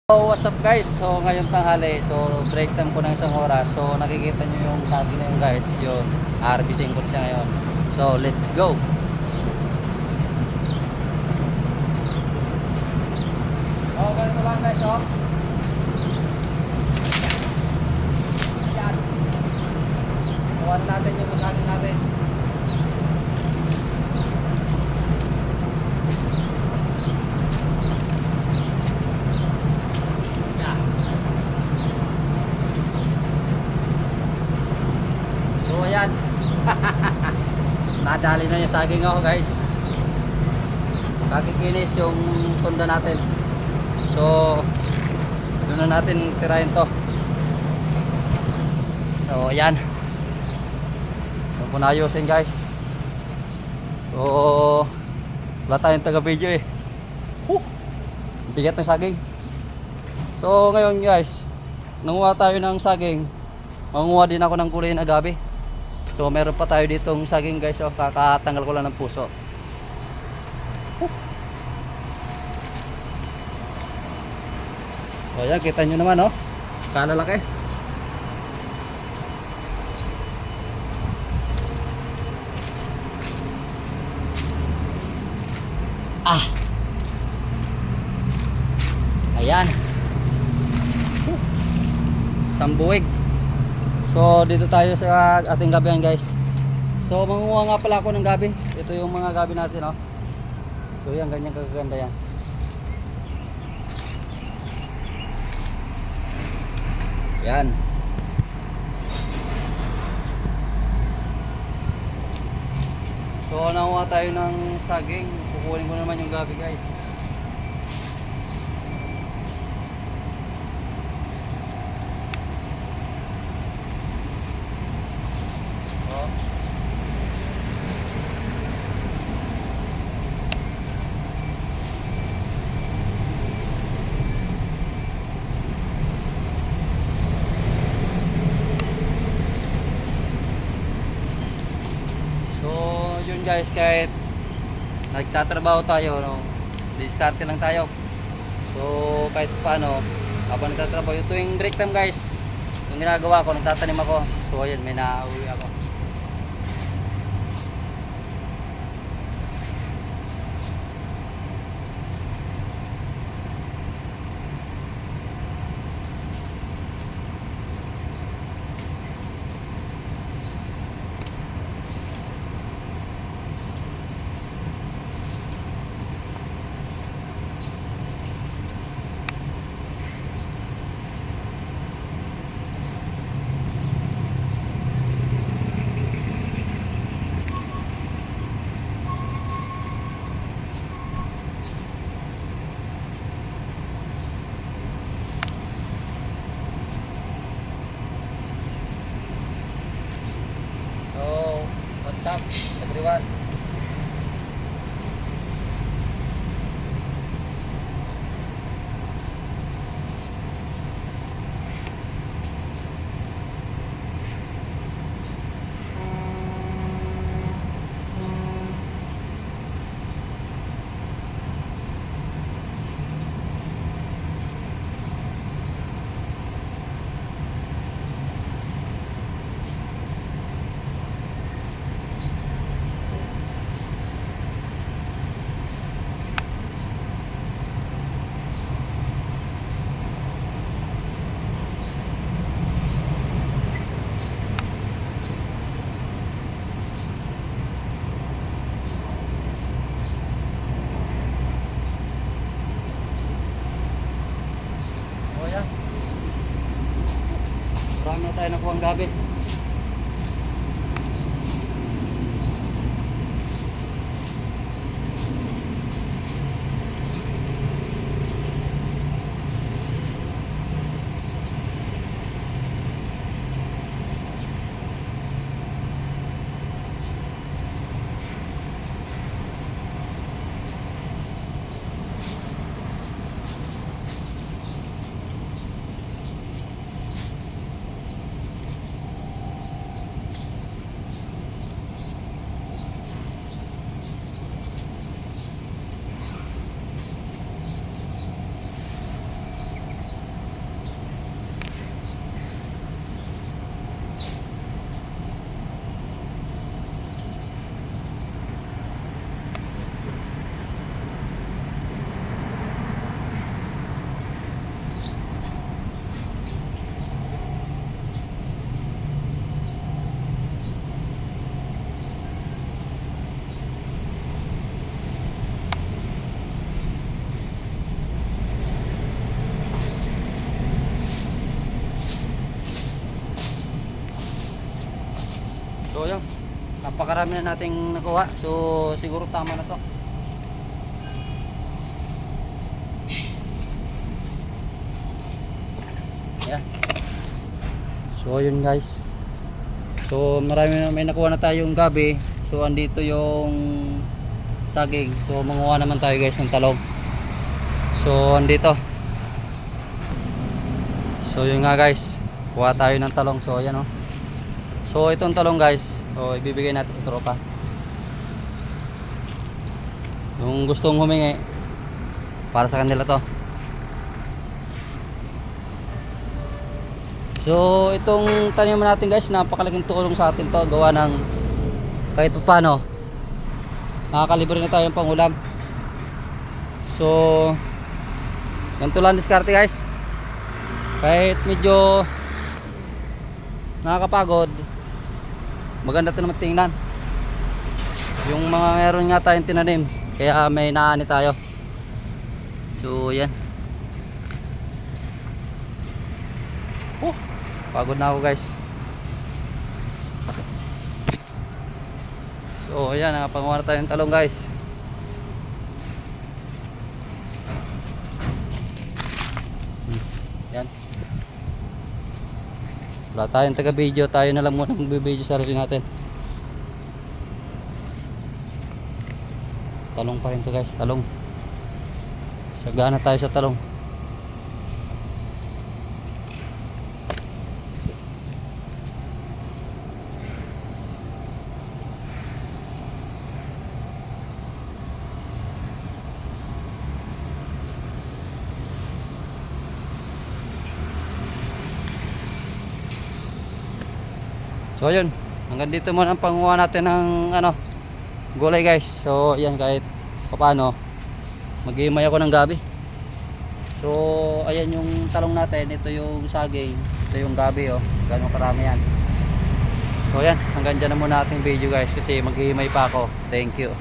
So what's up guys, so ngayon tanghali, so break time ko ng isang oras. So nakikita nyo yung saging na yun guys, yun, harvesting ko siya ngayon. So let's go. Oh ganito lang guys, oh. Ayan, kuhan natin yung saging natin. So ayan. Nadali na yung saging ako guys. Kakikinis yung tunda natin. So doon na natin tirahin to. So ayan. Huwag ko na ayusin guys. So wala tayong taga video eh. Bigat ng saging. So ngayon guys, nanguha tayo ng saging. Manguha din ako ng kulay na gabi. So meron pa tayo ditong saging guys, so kakatanggal ko lang ng puso. So ayan, kita nyo naman, oh, kalalaki. Ayan, sambuig. So dito tayo sa ating gabihan guys. So manguha nga pala ako ng gabi. Ito yung mga gabi natin, oh. So yan, ganyan kaganda yan. Yan. So nanguha tayo ng saging. Kukunin ko naman yung gabi guys. Yun guys, kahit nagtatrabaho tayo, no, diskarte lang tayo. So kahit paano, habang nagtatrabaho, yung tuwing break time guys, yung ginagawa ko, nagtatanim ako. So ayan, may nauwi ako. What's up everyone? Marami na tayo nakuha ang gabi. napakarami na nating nakuha. So siguro tama na to. Yan. So yun guys. So may nakuha na tayong gabi. So andito yung saging. So manguha naman tayo guys ng talong. So andito. So yun nga guys. Kuha tayo ng talong. So ayan oh. So itong talong guys. So ibibigay natin sa tropa. Yung gustong humingi, para sa kanila to. So itong taniman natin guys, napakalaking tulong sa atin to, gawa ng kahit paano nakakalibre na tayo ng pangulam. So ganito lang diskarte guys, kahit medyo nakakapagod, maganda ito naman tingnan. Yung mga meron nga tayong tinanim, kaya may naani tayo. So yan. Pagod na ako guys. So ayan, nakapanguha na tayo ng talong guys. Yan. Wala tayong taga video, tayo na lang muna magbibideo sa sarili natin. Talong pa rin to guys, talong. Sagana tayo sa talong. So ayun, hanggang dito muna ang panguha natin ng gulay guys. So yan, kahit paano mag-iimay ako ng gabi. So ayan yung talong natin, ito yung saging, ito yung gabi oh. Gano'ng karami yan. So yan, hanggang dyan na muna ating video guys, kasi mag-iimay pa ako. Thank you.